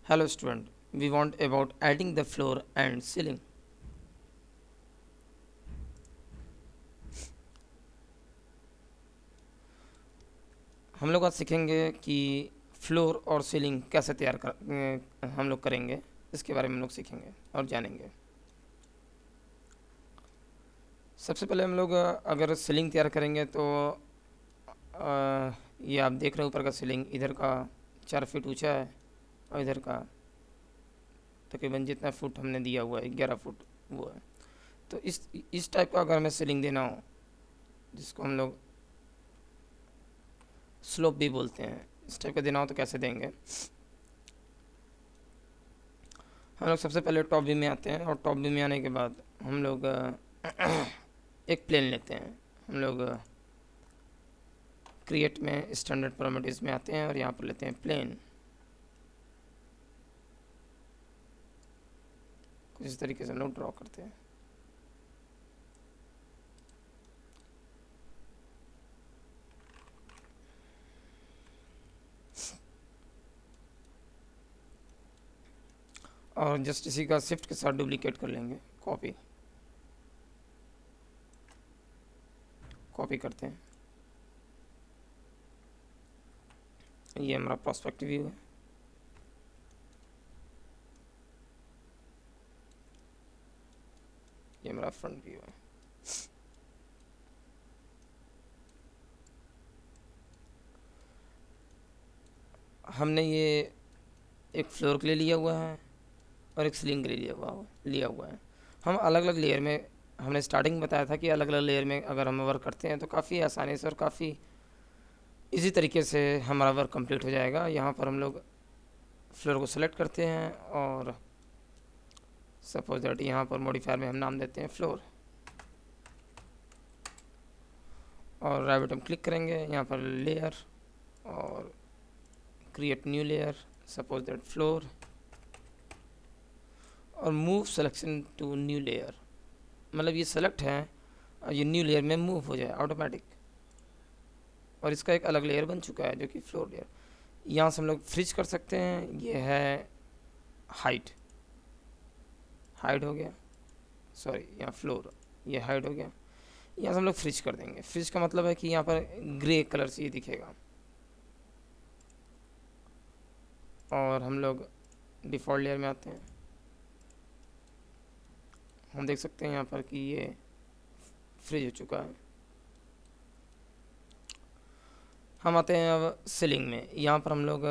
Hello student, we want about adding the floor and ceiling. हम लोग आज सीखेंगे कि फ्लोर और सीलिंग कैसे हम लोग करेंगे, इसके बारे में हम लोग सीखेंगे और जानेंगे। सबसे पहले हम लोग अगर सीलिंग तैयार करेंगे तो ये आप देख रहे हैं ऊपर का सीलिंग इधर का 4 फीट ऊंचा है और इधर का तकरीबन जितना फुट हमने दिया हुआ है 11 फुट वो है। तो इस टाइप का अगर हमें सीलिंग देना हो, जिसको हम लोग स्लोप भी बोलते हैं, इस टाइप का देना हो तो कैसे देंगे। हम लोग सबसे पहले टॉप व्यू में आते हैं और टॉप व्यू में आने के बाद हम लोग एक प्लेन लेते हैं। हम लोग क्रिएट में स्टैंडर्ड प्रॉपर्टीज़ में आते हैं और यहाँ पर लेते हैं प्लेन। कुछ इस तरीके से हम लोग ड्रॉ करते हैं। और जस्ट इसी का शिफ्ट के साथ डुप्लीकेट कर लेंगे, कॉपी कॉपी करते हैं। ये हमारा प्रोस्पेक्टिव व्यू है। ये हमारा फ्रंट व्यू है। हमने ये एक फ्लोर के लिए लिया हुआ है और एक सीलिंग के लिए लिया हुआ है। हम अलग अलग लेयर में, हमने स्टार्टिंग में बताया था कि अलग अलग लेयर में अगर हम वर्क करते हैं तो काफ़ी आसानी से और काफ़ी इजी तरीके से हमारा वर्क कंप्लीट हो जाएगा। यहाँ पर हम लोग फ्लोर को सेलेक्ट करते हैं और सपोज दैट यहाँ पर मॉडिफायर में हम नाम देते हैं फ्लोर और राइट बटन क्लिक करेंगे। यहाँ पर लेयर और create new layer, suppose that floor, और move selection to new layer, मतलब ये सेलेक्ट है और ये न्यू लेयर में मूव हो जाए ऑटोमेटिक। और इसका एक अलग लेयर बन चुका है जो कि फ्लोर लेयर। यहाँ से हम लोग फ्रिज कर सकते हैं। ये है हाइट, हाइट हो गया, सॉरी यहाँ फ्लोर, ये हाइट हो गया। यहाँ से हम लोग फ्रिज कर देंगे। फ्रिज का मतलब है कि यहाँ पर ग्रे कलर से ये दिखेगा। और हम लोग डिफ़ॉल्ट लेयर में आते हैं। हम देख सकते हैं यहाँ पर कि ये फ्रिज हो चुका है। हम आते हैं अब सीलिंग में। यहाँ पर हम लोग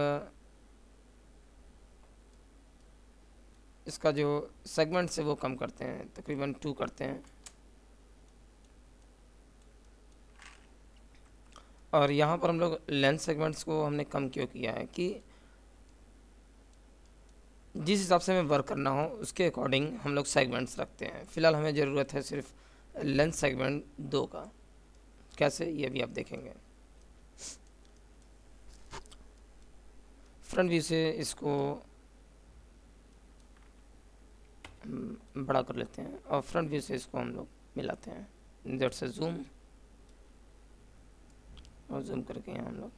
इसका जो सेगमेंट है वो कम करते हैं, तकरीबन 2 करते हैं। और यहाँ पर हम लोग लेंथ सेगमेंट्स को हमने कम क्यों किया है कि जिस हिसाब से हमें वर्क करना हो उसके अकॉर्डिंग हम लोग सेगमेंट्स रखते हैं। फ़िलहाल हमें ज़रूरत है सिर्फ लेंथ सेगमेंट 2 का। कैसे, ये भी आप देखेंगे। फ्रंट व्यू से इसको बड़ा कर लेते हैं और फ्रंट व्यू से इसको हम लोग मिलाते हैं। जेड से जूम और जूम करके यहाँ हम लोग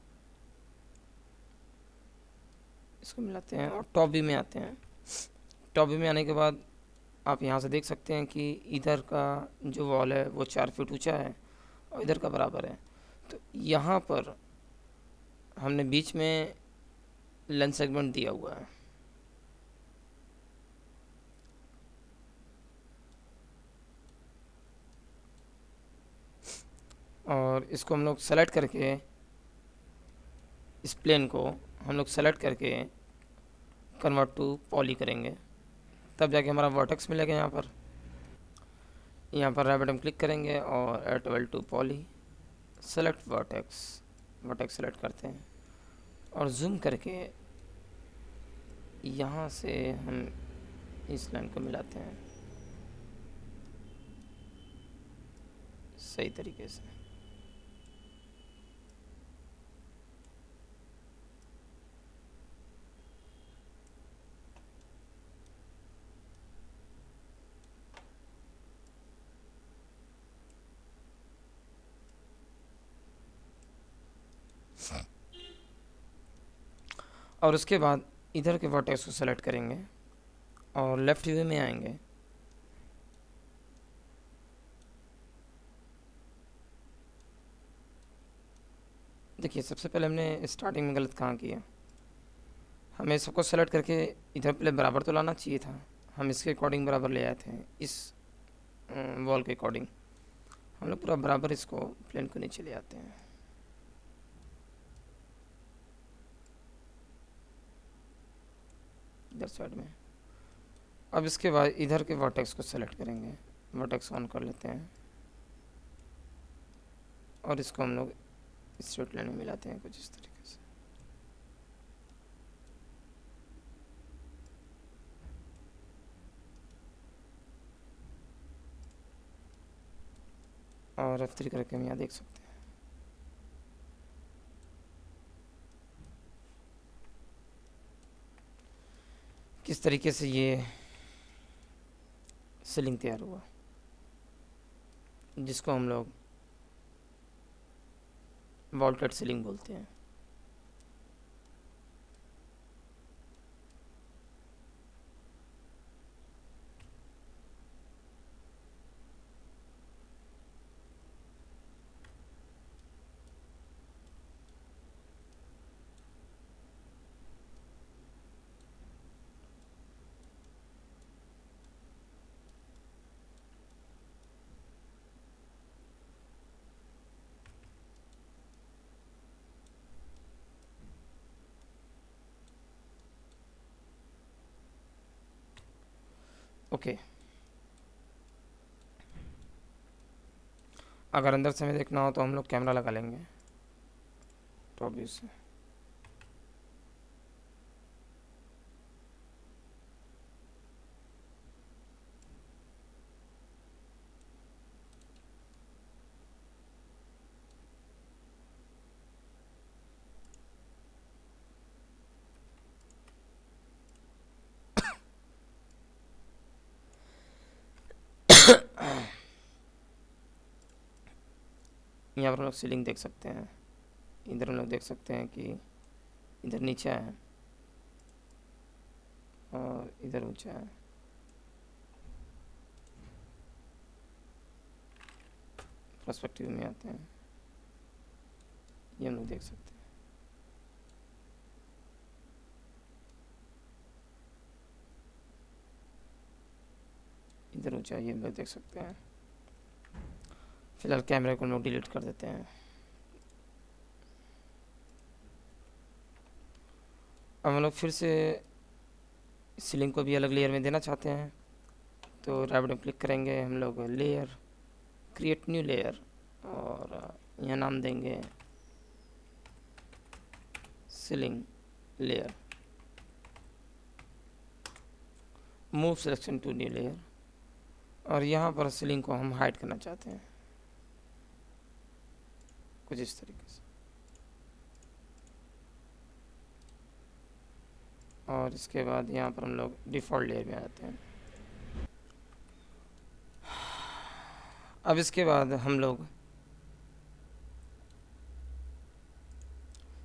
इसको मिलाते हैं और टॉप व्यू में आते हैं। टॉप व्यू में आने के बाद आप यहाँ से देख सकते हैं कि इधर का जो वॉल है वो 4 फीट ऊंचा है और इधर का बराबर है। तो यहाँ पर हमने बीच में लेंथ सेगमेंट दिया हुआ है। और इसको हम लोग सेलेक्ट करके, इस प्लेन को हम लोग सेलेक्ट करके कन्वर्ट टू पॉली करेंगे, तब जाके हमारा वर्टेक्स मिलेगा। यहाँ पर राइट बटन क्लिक करेंगे और add well to poly, select vertex, vertex select करते हैं और जूम करके यहाँ से हम इस लाइन को मिलाते हैं सही तरीके से। और उसके बाद इधर के वर्टेक्स को सेलेक्ट करेंगे और लेफ्ट व्यू में आएंगे। देखिए सबसे पहले हमने स्टार्टिंग में गलत कहाँ किया, हमें सबको सेलेक्ट करके इधर पहले बराबर तो लाना चाहिए था। हम इसके अकॉर्डिंग बराबर ले आए थे, इस वॉल के अकॉर्डिंग हम लोग पूरा बराबर इसको प्लेन को नीचे ले आते हैं। इधर साइड में। अब इसके बाद इधर के वर्टेक्स को सेलेक्ट करेंगे, वर्टेक्स ऑन कर लेते हैं और इसको हम लोग स्ट्रेट लाइन में मिलाते हैं कुछ इस तरीके से। और F3 करके हम यहाँ देख सकते हैं किस तरीके से ये सीलिंग तैयार हुआ, जिसको हम लोग वॉल्टेड सीलिंग बोलते हैं। ओके, अगर अंदर से हमें देखना हो तो हम लोग कैमरा लगा लेंगे टॉप व्यू से। यहाँ पर हम लोग सीलिंग देख सकते हैं, इधर हम लोग देख सकते हैं कि इधर नीचे है और इधर ऊंचा है। पर्सपेक्टिव में आते हैं, ये हम लोग देख सकते हैं। इधर ऊंचा है, ये हम लोग देख सकते हैं। फिलहाल कैमरे को हम लोग डिलीट कर देते हैं। अब हम लोग फिर से सीलिंग को भी अलग लेयर में देना चाहते हैं, तो राइट में क्लिक करेंगे हम लोग, लेयर, क्रिएट न्यू लेयर, और यहाँ नाम देंगे ceiling layer, move selection to new layer, और यहाँ पर सीलिंग को हम हाइड करना चाहते हैं कुछ इस तरीके से। और इसके बाद यहाँ पर हम लोग डिफ़ॉल्ट लेयर में आते हैं। अब इसके बाद हम लोग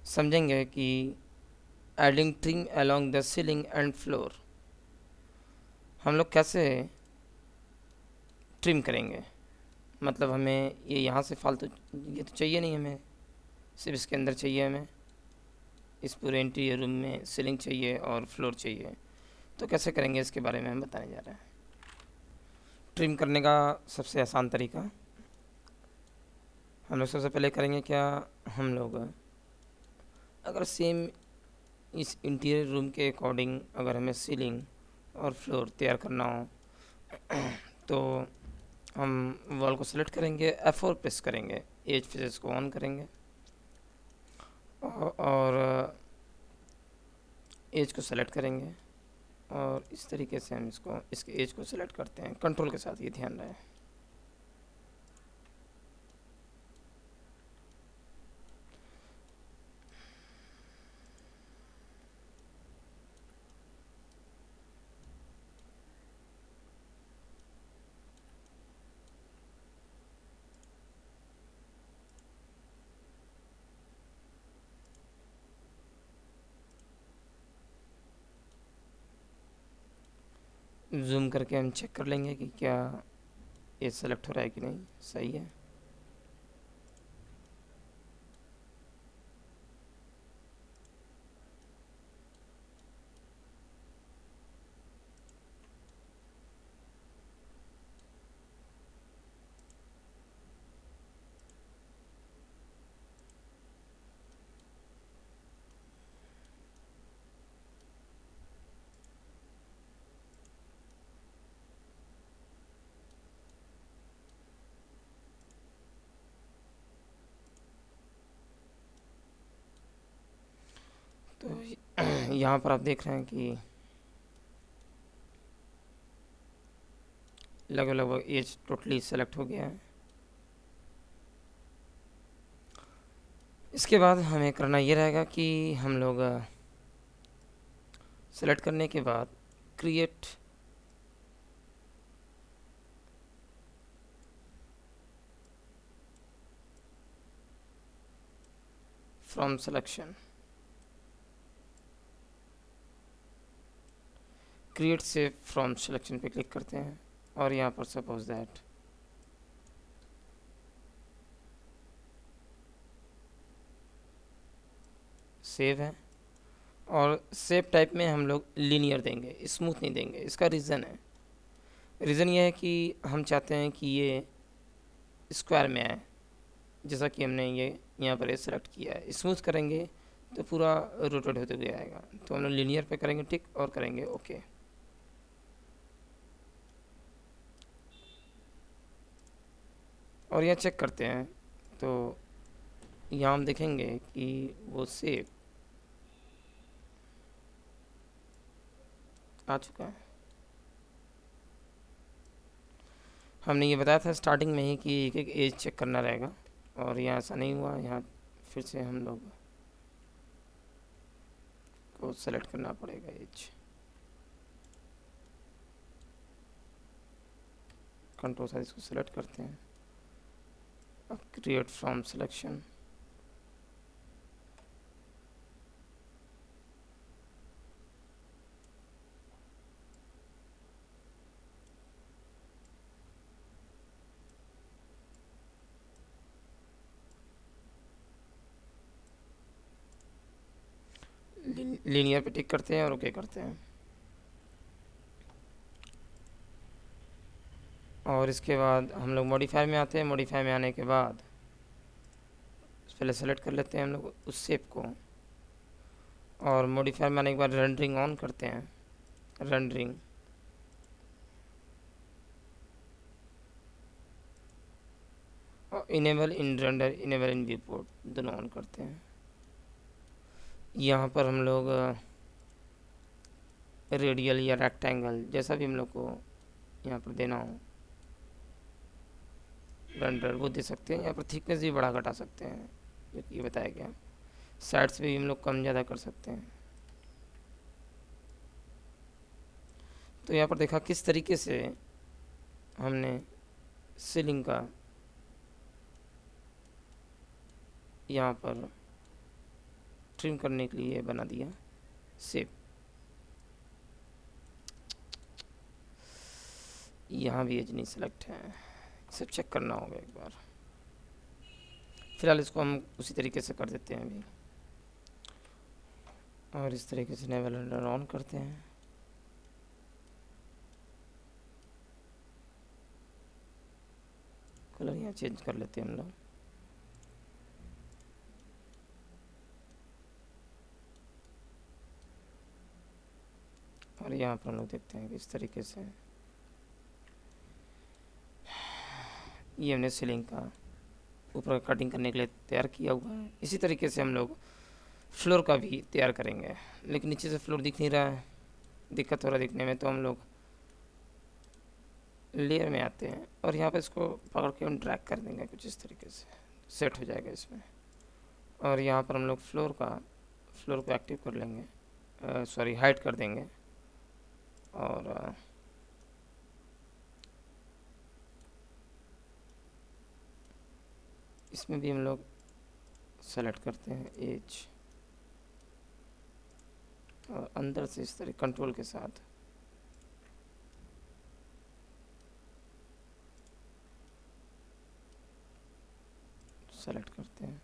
समझेंगे कि adding trim along the ceiling and floor हम लोग कैसे ट्रिम करेंगे। मतलब हमें ये यहाँ से फालतू ये तो चाहिए नहीं, हमें सिर्फ इसके अंदर चाहिए, हमें इस पूरे इंटीरियर रूम में सीलिंग चाहिए और फ्लोर चाहिए। तो कैसे करेंगे इसके बारे में हम बताने जा रहे हैं। ट्रिम करने का सबसे आसान तरीका हम लोग सबसे पहले करेंगे क्या, हम लोग अगर सेम इस इंटीरियर रूम के अकॉर्डिंग अगर हमें सीलिंग और फ्लोर तैयार करना हो तो हम वॉल को सेलेक्ट करेंगे, F4 प्रेस करेंगे, एज फेसेस को ऑन करेंगे और एज को सेलेक्ट करेंगे और इस तरीके से हम इसके एज को सेलेक्ट करते हैं, कंट्रोल के साथ, ये ध्यान रहे। जूम करके हम चेक कर लेंगे कि क्या ये सेलेक्ट हो रहा है कि नहीं। सही है। तो यहाँ पर आप देख रहे हैं कि लगभग लगभग एज टोटली सेलेक्ट हो गया है। इसके बाद हमें करना ये रहेगा कि हम लोग सेलेक्ट करने के बाद क्रिएट फ्रॉम सिलेक्शन, क्रिएट से फ्रॉम सिलेक्शन पे क्लिक करते हैं और यहाँ पर सपोज दैट सेव है। और सेव टाइप में हम लोग लीनियर देंगे, स्मूथ नहीं देंगे। इसका रीज़न है, रीज़न ये है कि हम चाहते हैं कि ये स्क्वायर में आए, जैसा कि हमने ये यहाँ पर सेलेक्ट किया है। स्मूथ करेंगे तो पूरा रोटेट होते हुए आएगा। तो हम लोग लीनियर पे करेंगे टिक और करेंगे ओके। और यहाँ चेक करते हैं तो यहाँ हम देखेंगे कि वो सेव आ चुका है। हमने ये बताया था स्टार्टिंग में ही कि एक एक एज चेक करना रहेगा, और यहाँ ऐसा नहीं हुआ। यहाँ फिर से हम लोग को सेलेक्ट करना पड़ेगा एज। कंट्रोल साइज को सेलेक्ट करते हैं, अब क्रिएट फ्रॉम सिलेक्शन, लीनियर पे टिक करते हैं और ओके करते हैं। और इसके बाद हम लोग मॉडिफाई में आते हैं। मॉडिफाई में आने के बाद पहले सेलेक्ट कर लेते हैं हम लोग उस शेप को, और मॉडिफाई में आने के बाद रेंडरिंग ऑन करते हैं। रेंडरिंग और इनेबल इन रेंडर, इनेबल इन व्यू पोर्ट दोनों ऑन करते हैं। यहाँ पर हम लोग रेडियल या रेक्टेंगल जैसा भी हम लोग को यहाँ पर देना हो रेंडर वो दे सकते हैं। यहाँ पर थिकनेस भी बढ़ा घटा सकते हैं, जो कि ये बताया गया। साइड्स पे भी हम लोग कम ज़्यादा कर सकते हैं। तो यहाँ पर देखा किस तरीके से हमने सीलिंग का यहाँ पर ट्रिम करने के लिए बना दिया शेप। यहाँ भी एज नहीं सेलेक्ट है, सब चेक करना होगा एक बार। फिलहाल इसको हम उसी तरीके से कर देते हैं अभी, और इस तरीके से नेवल रेंडर ऑन करते हैं। कलर यहाँ चेंज कर लेते हैं हम लोग। और यहाँ पर हम लोग देखते हैं कि इस तरीके से ये हमने सीलिंग का ऊपर कटिंग करने के लिए तैयार किया हुआ है। इसी तरीके से हम लोग फ्लोर का भी तैयार करेंगे, लेकिन नीचे से फ्लोर दिख नहीं रहा है, दिक्कत हो रहा है दिखने में। तो हम लोग लेयर में आते हैं और यहाँ पर इसको पकड़ के हम ड्रैग कर देंगे कुछ इस तरीके से, सेट हो जाएगा इसमें। और यहाँ पर हम लोग फ्लोर को एक्टिव कर लेंगे, सॉरी हाइड कर देंगे। और इसमें भी हम लोग सेलेक्ट करते हैं एज, और अंदर से इस तरह कंट्रोल के साथ सेलेक्ट करते हैं,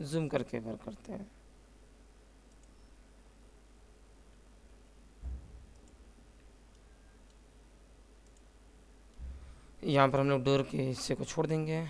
जूम करके वर्क करते हैं। यहाँ पर हम लोग डोर के हिस्से को छोड़ देंगे।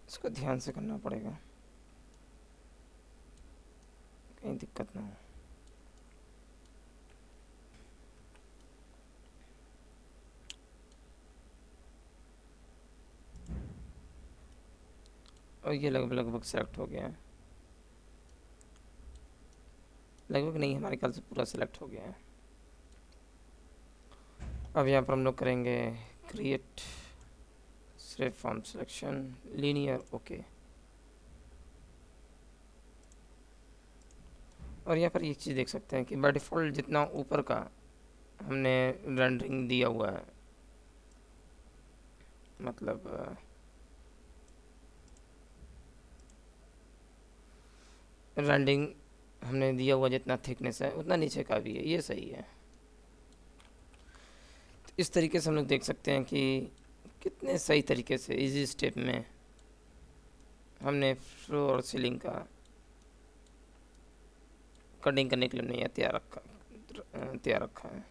इसको ध्यान से करना पड़ेगा, कहीं दिक्कत ना हो। और ये लगभग सेलेक्ट हो गया है, लगभग नहीं, हमारे ख्याल से पूरा सेलेक्ट हो गया है। अब यहाँ पर हम लोग करेंगे क्रिएट सिर्फ फॉर्म सिलेक्शन लीनियर, ओके। और यहाँ पर एक चीज़ देख सकते हैं कि बाय डिफ़ॉल्ट जितना ऊपर का हमने रेंडरिंग दिया हुआ है, मतलब रेंडरिंग हमने दिया हुआ जितना थिकनेस है उतना नीचे का भी है, ये सही है। तो इस तरीके से हम लोग देख सकते हैं कि कितने सही तरीके से इजी स्टेप में हमने फ्लोर और सीलिंग का कटिंग करने के लिए हमने यह तैयार रखा है।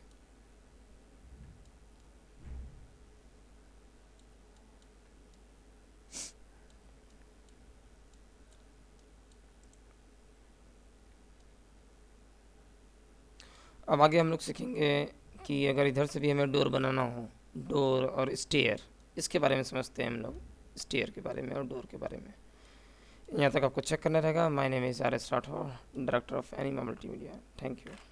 अब आगे हम लोग सीखेंगे कि अगर इधर से भी हमें डोर बनाना हो, डोर और स्टेयर, इसके बारे में समझते हैं हम लोग, स्टेयर के बारे में और डोर के बारे में। यहाँ तक आपको चेक करना रहेगा। My name is R S Rathore, director of Anima Multimedia. Thank you.